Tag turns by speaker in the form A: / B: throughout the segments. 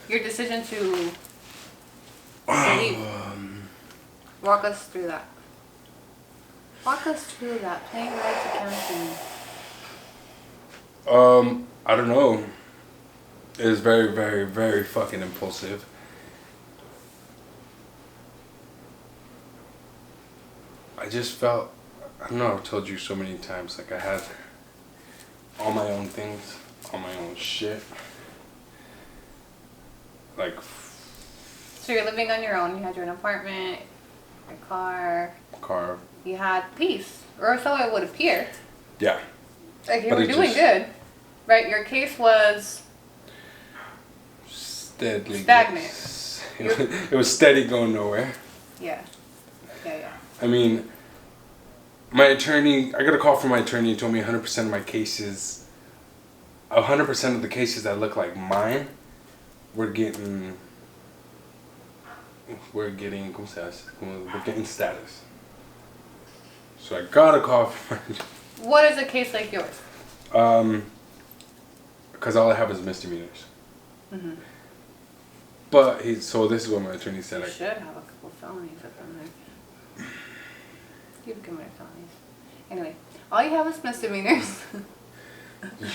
A: your decision to leave. Walk us through that. Walk us through that. Playing rides to county.
B: I don't know. It was very, very, very fucking impulsive. I just felt, I don't know, I've told you so many times, like I had all my own things, all my own shit. Like.
A: So you're living on your own. You had your own apartment, your car. You had peace, or so it would appear.
B: Yeah.
A: Like you were doing good, right? Your case was stagnant.
B: It was steady, going nowhere.
A: Yeah.
B: I mean, my attorney, I got a call from my attorney and told me 100% of my cases, 100% of the cases that look like mine, we're getting status. So I got a call from my...
A: What is a case like yours?
B: Because all I have is misdemeanors.
A: Mm-hmm.
B: But so this is what my attorney said.
A: You should have a couple felonies up in there. You have committed felonies. Anyway, all you have is misdemeanors.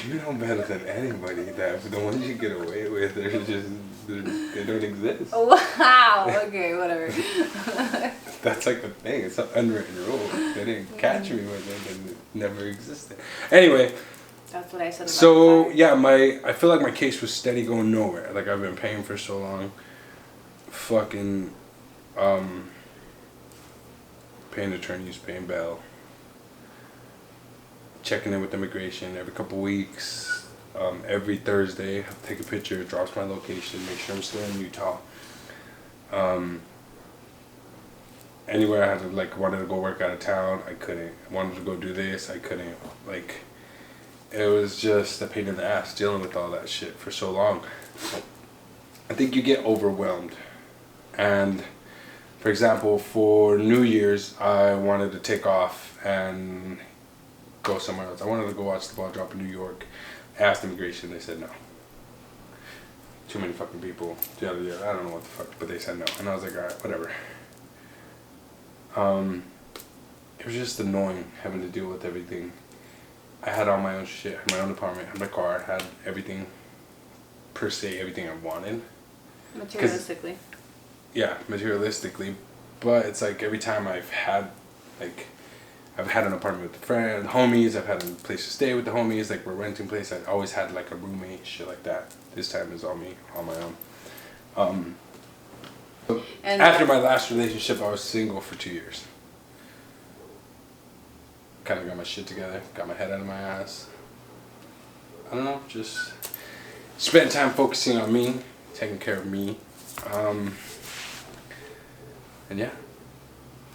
B: You know better than anybody that the ones you get away with are just, they don't exist.
A: Wow. Okay, whatever.
B: That's like the thing. It's an unwritten rule. They didn't catch me with it and it never existed. Anyway.
A: That's what I said about
B: so, yeah, I feel like my case was steady, going nowhere. Like, I've been paying for so long. Fucking, paying attorneys, paying bail. Checking in with immigration every couple weeks. Every Thursday, I'll take a picture, drops my location, make sure I'm still in Utah. Anywhere I had to, like, wanted to go work out of town, I couldn't. Wanted to go do this, I couldn't. Like, it was just a pain in the ass dealing with all that shit for so long. I think you get overwhelmed. And, for example, for New Year's, I wanted to take off and go somewhere else. I wanted to go watch the ball drop in New York. I asked immigration, they said no. Too many fucking people. I don't know what the fuck, but they said no. And I was like, alright, whatever. It was just annoying having to deal with everything. I had all my own shit, had my own apartment, had my car, had everything, per se, everything I wanted.
A: Materialistically.
B: Yeah, materialistically. But it's like every time I've had an apartment with a friend, homies, I've had a place to stay with the homies, like we're renting place, I always had like a roommate, shit like that. This time is all me, on my own. And after my last relationship, I was single for 2 years. Kind of got my shit together, got my head out of my ass. I don't know, just spent time focusing on me, taking care of me. And yeah.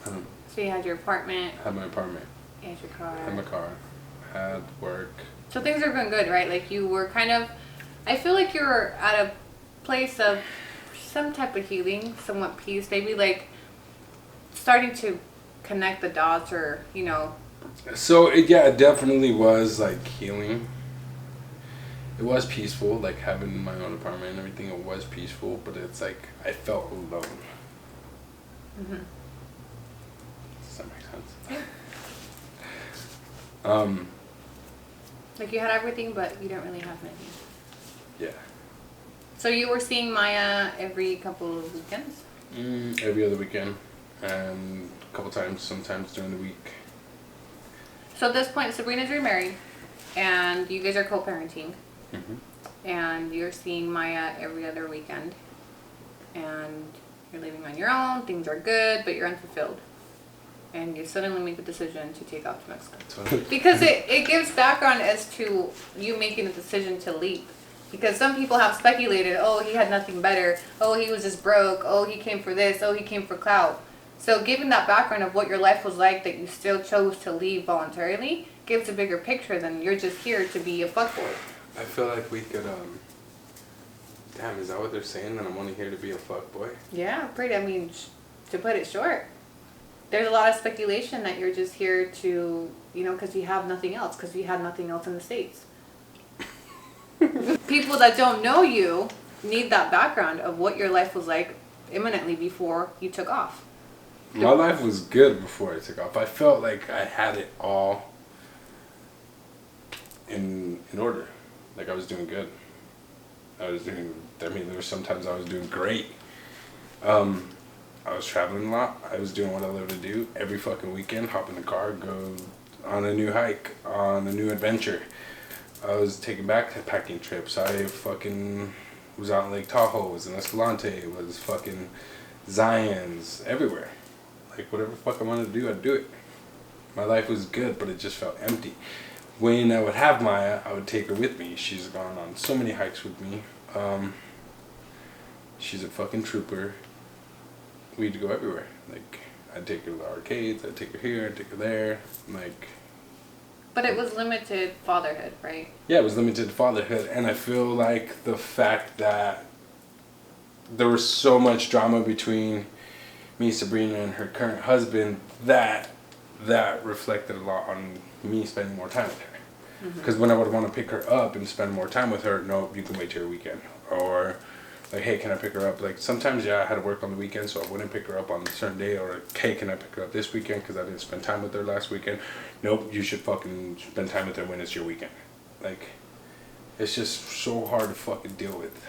A: So you had your apartment.
B: Had my apartment.
A: You had your car.
B: Had my car. Had work.
A: So things are going good, right? Like you were kind of, I feel like you're at a place of some type of healing, somewhat peace, maybe like starting to connect the dots, or, you know.
B: So it definitely was like healing. It was peaceful, like having my own apartment and everything. It was peaceful, but it's like I felt alone.
A: Mm-hmm.
B: Does that make sense?
A: Like you had everything, but you don't really have anything.
B: Yeah.
A: So you were seeing Maya every couple of weekends?
B: Every other weekend, and a couple times, sometimes during the week.
A: So at this point, Sabrina's remarried, and you guys are co-parenting.
B: Mm-hmm.
A: And you're seeing Maya every other weekend, and you're living on your own, things are good, but you're unfulfilled. And you suddenly make the decision to take off to Mexico. Because it gives background as to you making the decision to leave. Because some people have speculated, oh, he had nothing better, oh, he was just broke, oh, he came for this, oh, he came for clout. So given that background of what your life was like, that you still chose to leave voluntarily, gives a bigger picture than you're just here to be a fuckboy.
B: I feel like we could, damn, is that what they're saying, that I'm only here to be a fuckboy?
A: Yeah, pretty, I mean, to put it short. There's a lot of speculation that you're just here to, you know, because you have nothing else, because you had nothing else in the States. People that don't know you need that background of what your life was like imminently before you took off.
B: My life was good before I took off. I felt like I had it all in order. Like I was doing good. There were sometimes I was doing great. I was traveling a lot. I was doing what I love to do. Every fucking weekend, hop in the car, go on a new hike, on a new adventure. I was taking backpacking trips. I fucking was out in Lake Tahoe, was in Escalante, was fucking Zion's, everywhere. Like whatever the fuck I wanted to do, I'd do it. My life was good, but it just felt empty. When I would have Maya, I would take her with me. She's gone on so many hikes with me. She's a fucking trooper. We'd go everywhere. Like, I'd take her to the arcades, I'd take her here, I'd take her there. Like...
A: But it was limited fatherhood, right?
B: Yeah, it was limited fatherhood. And I feel like the fact that there was so much drama between me, Sabrina, and her current husband, that reflected a lot on me spending more time with her. Because when I would want to pick her up and spend more time with her, no, you can wait till your weekend. Or, like, hey, can I pick her up? Like, sometimes, yeah, I had to work on the weekend, so I wouldn't pick her up on a certain day. Or, hey, can I pick her up this weekend because I didn't spend time with her last weekend? Nope, you should fucking spend time with her when it's your weekend. Like, it's just so hard to fucking deal with.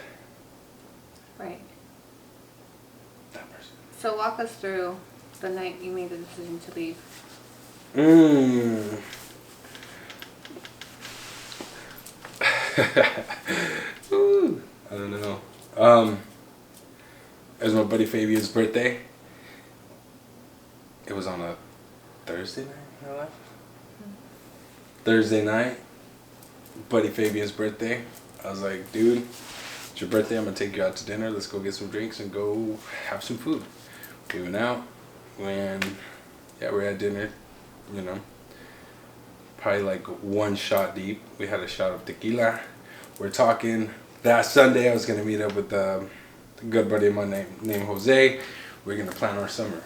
A: Right.
B: That person.
A: So walk us through the night you made the decision to leave.
B: Ooh, I don't know. It was my buddy Fabian's birthday. It was on a Thursday night when I left. Thursday night, buddy Fabian's birthday. I was like, dude, it's your birthday. I'm gonna take you out to dinner. Let's go get some drinks and go have some food. We went out. We had dinner. You know, probably like one shot deep. We had a shot of tequila. We're talking. That Sunday, I was gonna meet up with a good buddy of mine named Jose. We're gonna plan our summer.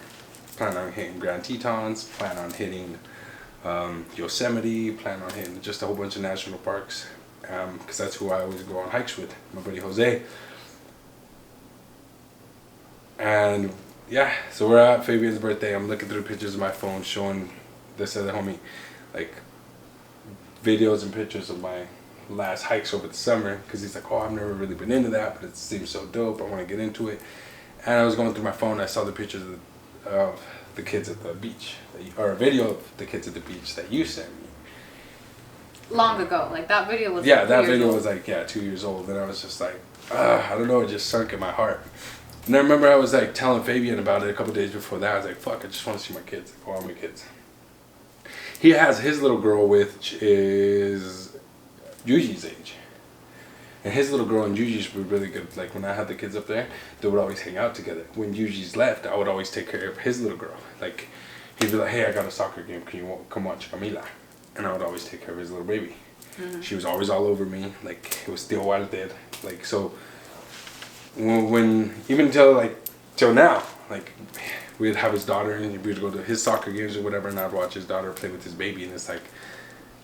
B: Plan on hitting Grand Tetons. Plan on hitting Yosemite. Plan on hitting just a whole bunch of national parks. Because that's who I always go on hikes with, my buddy Jose. And yeah, so we're at Fabian's birthday. I'm looking through pictures of my phone showing this other homie like videos and pictures of my last hikes over the summer, because he's like, oh, I've never really been into that, but it seems so dope, I want to get into it. And I was going through my phone, I saw the pictures of the kids at the beach, or a video of the kids at the beach that you sent me.
A: Long ago, like that video was.
B: Yeah,
A: like
B: that video was like 2 years old, and I was just like, I don't know, it just sunk in my heart. And I remember I was like telling Fabian about it a couple days before that. I was like, fuck, I just want to see my kids, like, all my kids. He has his little girl, which is Yuji's age. And his little girl and Yuji's were really good. Like, when I had the kids up there, they would always hang out together. When Yuji's left, I would always take care of his little girl. Like, he'd be like, hey, I got a soccer game. Can you come watch Camila? And I would always take care of his little baby. Mm-hmm. She was always all over me. Like, it was still wild dead. Like, so, when even till now, like, we'd have his daughter and we'd go to his soccer games or whatever, and I'd watch his daughter play with his baby, and it's like,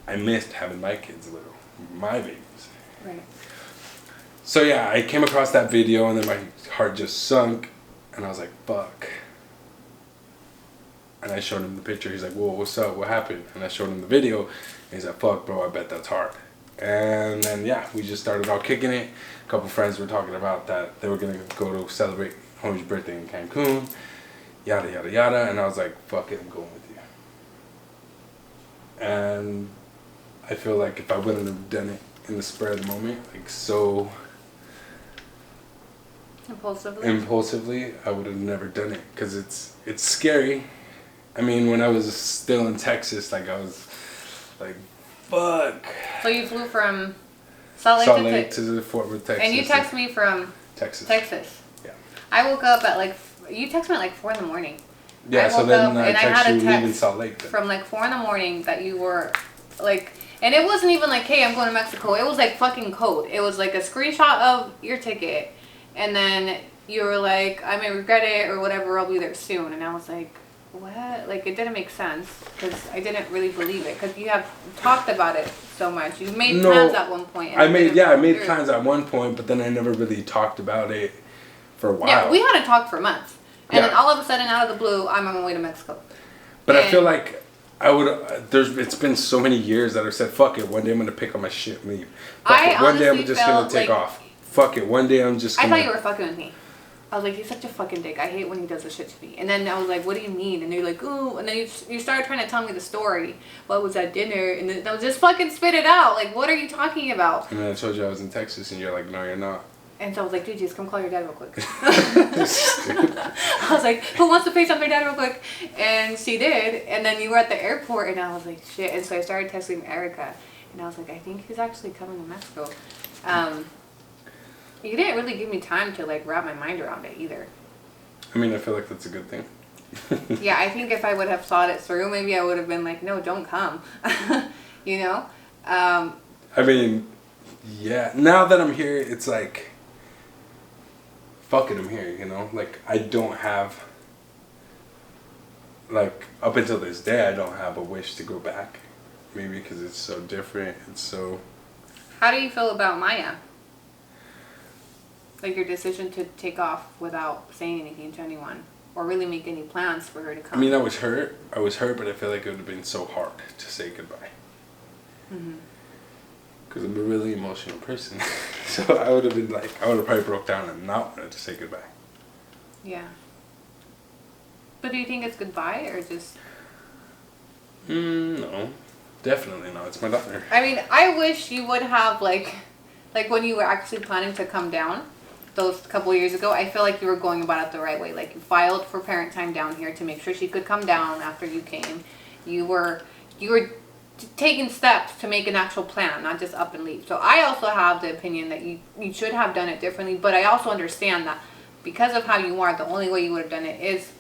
B: I missed having my kids a little, my babies.
A: Right.
B: So yeah, I came across that video, and then my heart just sunk, and I was like, fuck. And I showed him the picture. He's like, whoa, what's up? What happened? And I showed him the video, and he's like, fuck, bro, I bet that's hard. And then, yeah, we just started all kicking it. A couple friends were talking about that they were going to go to celebrate homie's birthday in Cancun, yada, yada, yada. And I was like, fuck it, I'm going with you. And I feel like if I wouldn't have done it in the spur of the moment, like so impulsively, I would have never done it, because it's scary. I mean, when I was still in Texas, like, I was like, fuck.
A: So you flew from
B: Salt Lake to Fort Worth, Texas.
A: And you text me from
B: Texas.
A: Yeah. I woke up at you text me at 4 in the morning.
B: Yeah, so then I text you leaving Salt Lake. Then.
A: From 4 in the morning that you were and it wasn't even like, hey, I'm going to Mexico. It was like fucking code. It was like a screenshot of your ticket. And then you were like, I may regret it or whatever, I'll be there soon. And I was like, what? Like, it didn't make sense because I didn't really believe it because you have talked about it so much. You made plans at one point.
B: I made plans at one point, but then I never really talked about it for a while.
A: Yeah, we hadn't talked for months. And then all of a sudden, out of the blue, I'm on my way to Mexico.
B: But I feel like I would. It's been so many years that I've said, "Fuck it." One day I'm gonna pick up my shit and leave. Fuck it. One day I'm just gonna take off. Fuck it. One day I'm just.
A: I thought you were fucking with me. I was like, he's such a fucking dick. I hate when he does this shit to me. And then I was like, what do you mean? And they're like, ooh. And then you started trying to tell me the story. What was at dinner? And then I was just fucking spit it out. Like, what are you talking about?
B: And then I told you I was in Texas, and you're like, no, you're not.
A: And so I was like, dude, just come call your dad real quick. I was like, who wants to FaceTime their dad real quick? And she did. And then you were at the airport, and I was like, shit. And so I started texting Erica. And I was like, I think he's actually coming to Mexico. You didn't really give me time to, like, wrap my mind around it either.
B: I mean, I feel like that's a good thing.
A: Yeah, I think if I would have thought it through, maybe I would have been like, no, don't come. You know?
B: I mean, yeah. Now that I'm here, it's like... Fuck it, I'm here, you know? Like, I don't have... Like, up until this day, I don't have a wish to go back. Maybe because it's so different. It's so...
A: How do you feel about Maya? Like, your decision to take off without saying anything to anyone. Or really make any plans for her to come.
B: I mean, I was hurt, but I feel like it would have been so hard to say goodbye. Because I'm a really emotional person. So I would have been like, I would have probably broke down and not wanted to say goodbye.
A: Yeah. But do you think it's goodbye or just...
B: No. Definitely not. It's my daughter.
A: I mean, I wish you would have, like when you were actually planning to come down those couple years ago, I feel like you were going about it the right way. Like, you filed for parent time down here to make sure she could come down after you came. You were taking steps to make an actual plan, not just up and leave. So I also have the opinion that you should have done it differently, but I also understand that because of how you are, the only way you would have done it is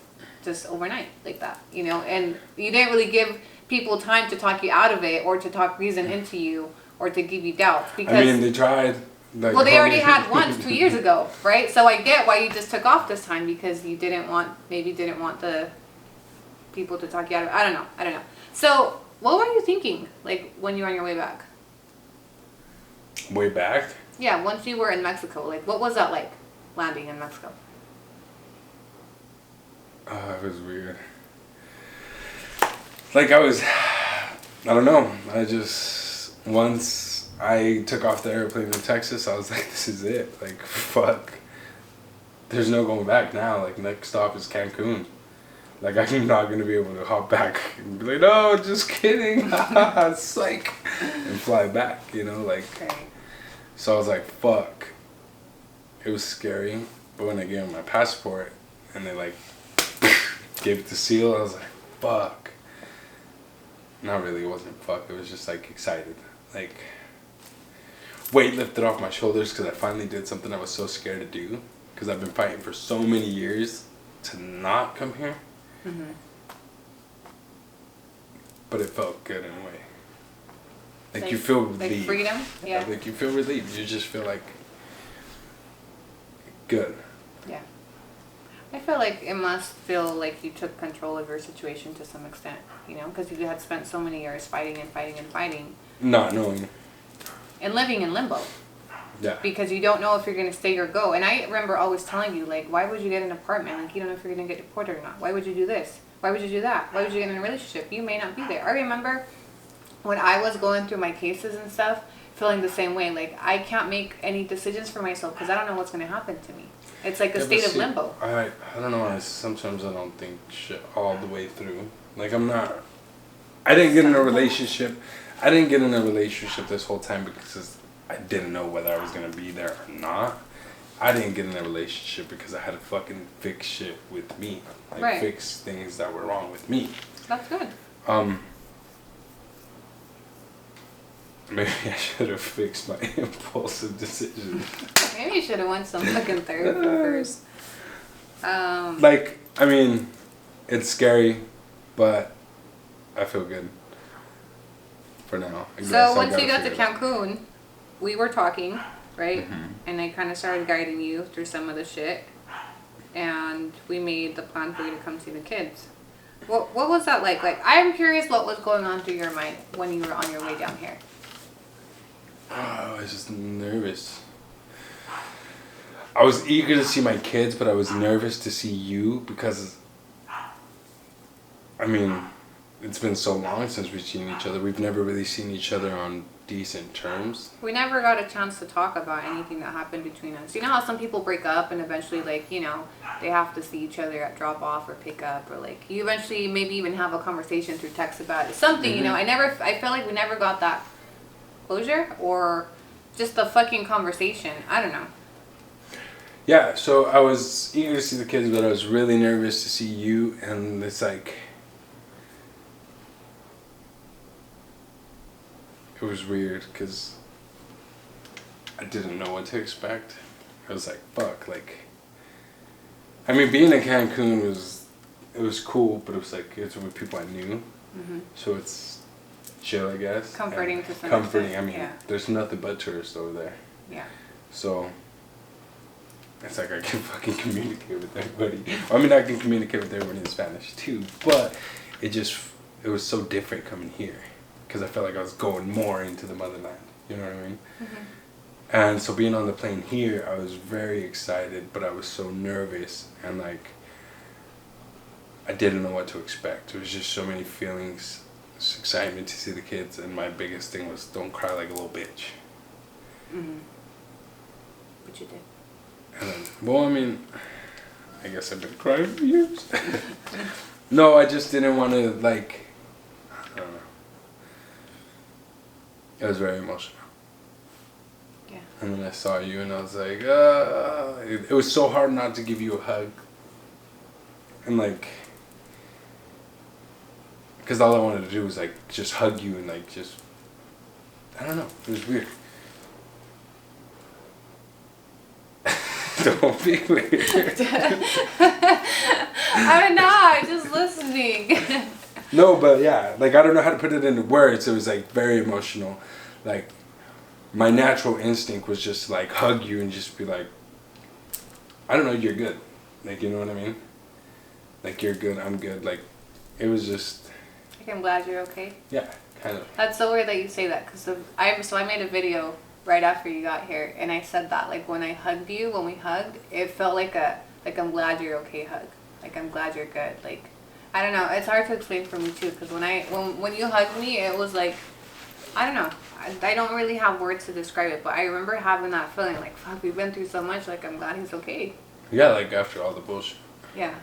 A: just overnight like that, you know? And you didn't really give people time to talk you out of it or to talk reason into you or to give you doubts. Because,
B: I mean, they tried. Like,
A: well, they already had once 2 years ago, right? So I get why you just took off this time because you didn't want the people to talk you out of it. I don't know. So what were you thinking, like, when you were on your way back?
B: Way back?
A: Yeah, once you were in Mexico, like, what was that like, landing in Mexico?
B: Oh, it was weird. Like, I don't know. Once I took off the airplane in Texas, I was like, this is it. Like, fuck. There's no going back now. Like, next stop is Cancun. Like, I'm not going to be able to hop back and be like, no, just kidding. Psych. And fly back, you know? Like, so I was like, fuck. It was scary. But when I gave them my passport and they, like, gave it the seal, I was like, fuck. Not really, it wasn't fuck. It was just, like, excited. Like, weight lifted off my shoulders because I finally did something I was so scared to do. Because I've been fighting for so many years to not come here. Mm-hmm. But it felt good in a way. Like you feel relieved.
A: Like freedom? Yeah.
B: Like you feel relieved. You just feel like good. Yeah.
A: I feel like it must feel like you took control of your situation to some extent, you know, because you had spent so many years fighting and fighting and fighting.
B: Not knowing.
A: And living in limbo.
B: Yeah.
A: Because you don't know if you're going to stay or go. And I remember always telling you, like, why would you get an apartment? Like, you don't know if you're going to get deported or not. Why would you do this? Why would you do that? Why would you get in a relationship? You may not be there. I remember when I was going through my cases and stuff, feeling the same way. Like, I can't make any decisions for myself because I don't know what's going to happen to me. It's like a state of limbo.
B: I don't know. Sometimes I don't think shit all the way through. Like, I didn't get in a relationship. I didn't get in a relationship this whole time because I didn't know whether I was going to be there or not. I didn't get in a relationship because I had to fucking fix shit with me. Like, fix things that were wrong with me.
A: That's good.
B: Maybe I should have fixed my impulsive decisions.
A: Maybe you should have went some fucking therapy first.
B: Like, I mean, it's scary, but I feel good. For now.
A: So once you got to Cancun, we were talking, right? Mm-hmm. And I kind of started guiding you through some of the shit. And we made the plan for you to come see the kids. What was that like? Like, I'm curious what was going on through your mind when you were on your way down here.
B: I was just nervous. I was eager to see my kids, but I was nervous to see you because, I mean, it's been so long since we've seen each other. We've never really seen each other on decent terms.
A: We never got a chance to talk about anything that happened between us. You know how some people break up and eventually, like, you know, they have to see each other at drop off or pick up, or like you eventually maybe even have a conversation through text about it. Something, you know. I feel like we never got that closure or just the fucking conversation. I don't know.
B: Yeah, so I was eager to see the kids, but I was really nervous to see you, and it's like, it was weird because I didn't know what to expect. I was like, fuck, like, I mean, being in Cancun was cool, but it was like, it's with people I knew, so it's chill, I guess.
A: Comforting to some
B: Comforting,
A: extent,
B: I mean,
A: yeah.
B: There's nothing but tourists over there.
A: Yeah.
B: So, it's like I can fucking communicate with everybody. I mean, I can communicate with everybody in Spanish too, but it was so different coming here. Because I felt like I was going more into the motherland. You know what I mean? And so being on the plane here, I was very excited, but I was so nervous. And like, I didn't know what to expect. There was just so many feelings. Just excitement to see the kids. And my biggest thing was, don't cry like a little bitch.
A: But you did.
B: And then, well, I mean, I guess I've been crying for years. No, I just didn't want to, like, I don't know. It was very emotional.
A: Yeah.
B: And then I saw you and I was like, it was so hard not to give you a hug. And like, because all I wanted to do was like, just hug you and like, just, I don't know, it was weird. Don't be weird.
A: I'm not, just listening.
B: No, but yeah, like I don't know how to put it into words. It was like very emotional. Like my natural instinct was just like hug you and just be like, I don't know, you're good. Like, you know what I mean? Like, you're good, I'm good. Like, it was just.
A: Like, I'm glad you're okay.
B: Yeah, kind of.
A: That's so weird that you say that, because I made a video right after you got here, and I said that, like, when I hugged you, when we hugged, it felt like I'm glad you're okay hug. Like, I'm glad you're good. Like, I don't know, it's hard to explain for me too, because when you hugged me, it was like, I don't know, I don't really have words to describe it, but I remember having that feeling like, fuck, we've been through so much, like, I'm glad he's okay.
B: Yeah, like after all the bullshit.
A: Yeah.